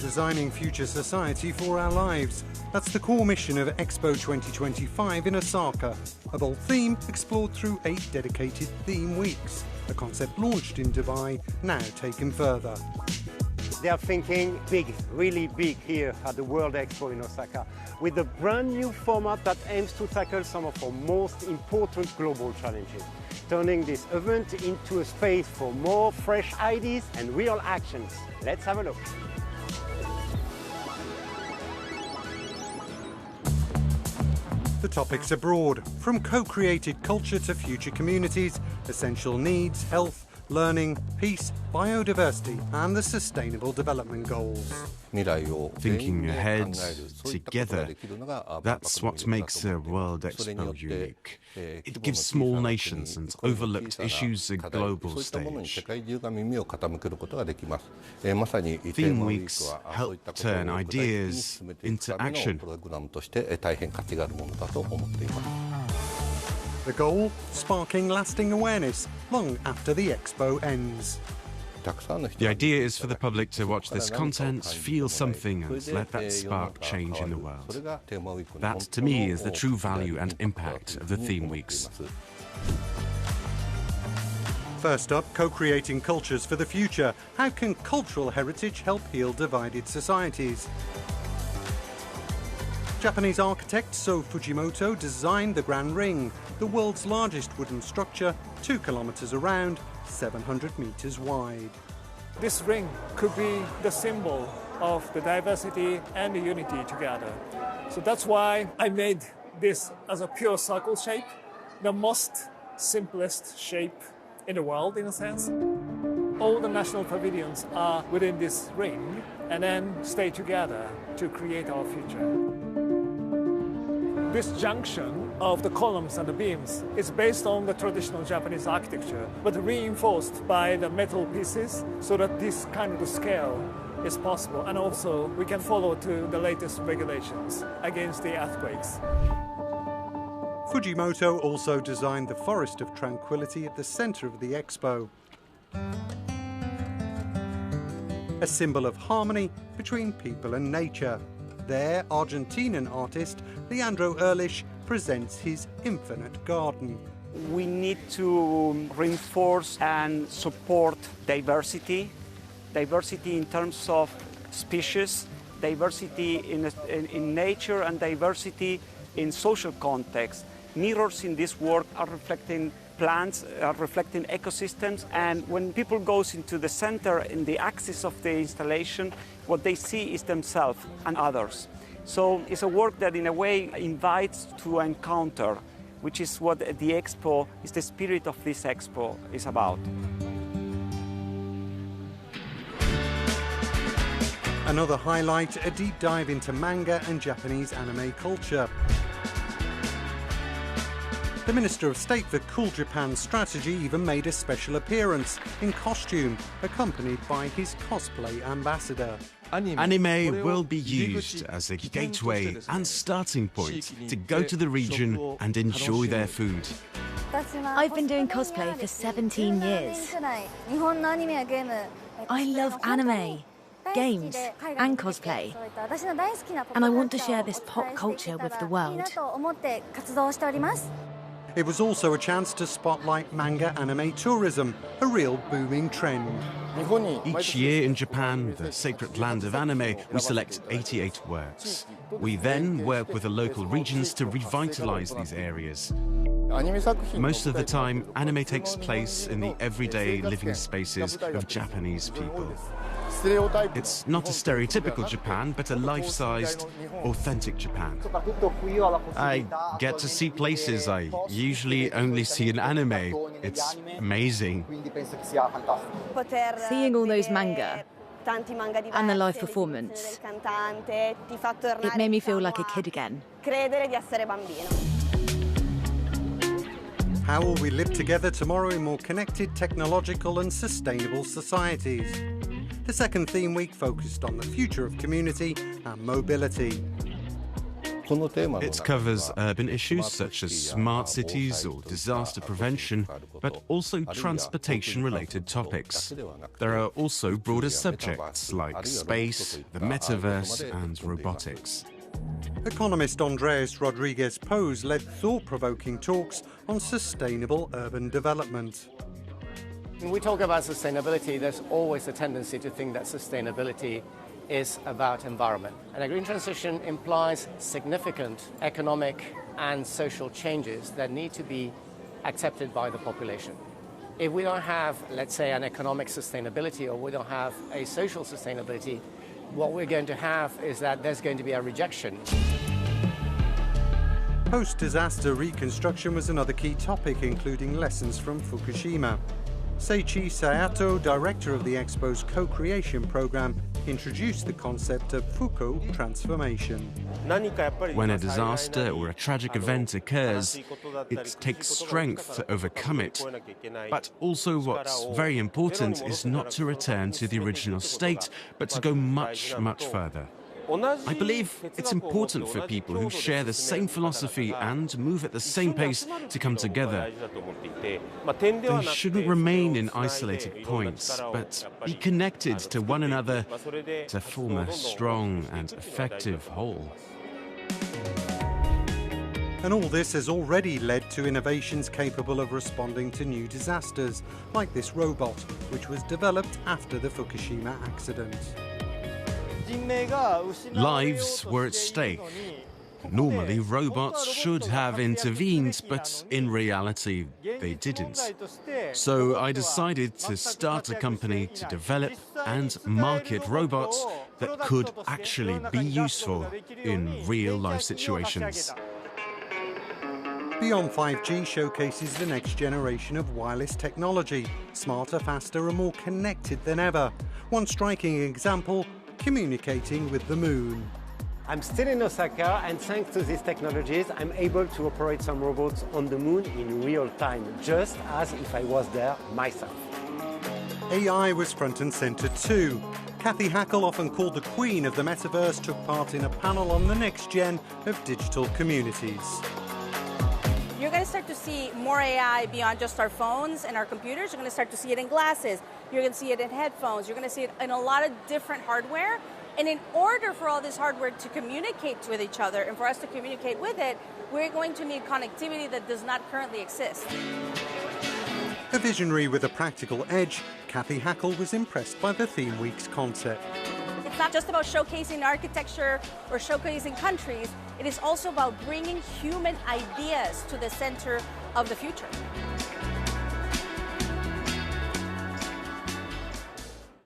designing future society for our lives. That's the core mission of Expo 2025 in Osaka, a bold theme explored through 8 dedicated theme weeks, a concept launched in Dubai, now taken further. They are thinking big, really big here at the World Expo in Osaka, with a brand new format that aims to tackle some of our most important global challenges, turning this event into a space for more fresh ideas and real actions. Let's have a look. The topics are broad, from co-created culture to future communities, essential needs, health, learning, peace, biodiversity and the Sustainable Development Goals. Thinking ahead, together, that's what makes the World Expo unique. It gives small nations and overlooked issues a global stage. Theme weeks help turn ideas into action. The goal? Sparking lasting awareness long after the Expo ends. The idea is for the public to watch this content, feel something and let that spark change in the world. That, to me, is the true value and impact of the theme weeks. First up, co-creating cultures for the future. How can cultural heritage help heal divided societies? Japanese architect So Fujimoto designed the Grand Ring, the world's largest wooden structure, 2 kilometers around, 700 meters wide. This ring could be the symbol of the diversity and the unity together. So that's why I made this as a pure circle shape, the most simplest shape in the world, in a sense. All the national pavilions are within this ring and then stay together to create our future. This junction of the columns and the beams is based on the traditional Japanese architecture, but reinforced by the metal pieces so that this kind of scale is possible. And also we can follow to the latest regulations against the earthquakes. Fujimoto also designed the Forest of Tranquility at the center of the Expo, a symbol of harmony between people and nature. There, Argentinian artist Leandro Ehrlich presents his infinite garden. We need to reinforce and support diversity, diversity in terms of species, diversity in nature and diversity in social context. Mirrors in this work are reflecting plants, are reflecting ecosystems, and when people go into the center, in the axis of the installation, what they see is themselves and others. So it's a work that in a way invites to encounter, which is what the Expo, is the spirit of this Expo is about. Another highlight, a deep dive into manga and Japanese anime culture. The Minister of State for Cool Japan Strategy even made a special appearance in costume, accompanied by his cosplay ambassador. Anime will be used as a gateway and starting point to go to the region and enjoy their food. I've been doing cosplay for 17 years. I love anime, games and cosplay, and I want to share this pop culture with the world. It was also a chance to spotlight manga anime tourism, a real booming trend. Each year in Japan, the sacred land of anime, we select 88 works. We then work with the local regions to revitalize these areas. Most of the time, anime takes place in the everyday living spaces of Japanese people. It's not a stereotypical Japan, but a life-sized, authentic Japan. I get to see places I usually only see in anime. It's amazing. Seeing all those manga and the live performance, it made me feel like a kid again. How will we live together tomorrow in more connected, technological and sustainable societies? The second theme week focused on the future of community and mobility. It covers urban issues such as smart cities or disaster prevention, but also transportation-related topics. There are also broader subjects like space, the metaverse and robotics. Economist Andres Rodriguez Pose led thought-provoking talks on sustainable urban development. When we talk about sustainability, there's always a tendency to think that sustainability is about environment. And a green transition implies significant economic and social changes that need to be accepted by the population. If we don't have, let's say, an economic sustainability, or we don't have a social sustainability, what we're going to have is that there's going to be a rejection. Post-disaster reconstruction was another key topic, including lessons from Fukushima. Seichi Sayato, director of the Expo's co-creation program, introduced the concept of Fuko transformation. When a disaster or a tragic event occurs, it takes strength to overcome it. But also what's very important is not to return to the original state, but to go much, much further. I believe it's important for people who share the same philosophy and move at the same pace to come together. They shouldn't remain in isolated points, but be connected to one another to form a strong and effective whole. And all this has already led to innovations capable of responding to new disasters, like this robot, which was developed after the Fukushima accident. Lives were at stake. Normally, robots should have intervened, but in reality, they didn't. So I decided to start a company to develop and market robots that could actually be useful in real-life situations. Beyond 5G showcases the next generation of wireless technology, smarter, faster and more connected than ever. One striking example, communicating with the moon. I'm still in Osaka, and thanks to these technologies, I'm able to operate some robots on the moon in real time, just as if I was there myself. AI was front and centre too. Kathy Hackle, often called the queen of the metaverse, took part in a panel on the next gen of digital communities. You're going to start to see more AI beyond just our phones and our computers. You're going to start to see it in glasses. You're going to see it in headphones. You're going to see it in a lot of different hardware. And in order for all this hardware to communicate with each other and for us to communicate with it, we're going to need connectivity that does not currently exist. A visionary with a practical edge, Kathy Hackle was impressed by the Theme Week's concept. It's not just about showcasing architecture or showcasing countries. It is also about bringing human ideas to the center of the future.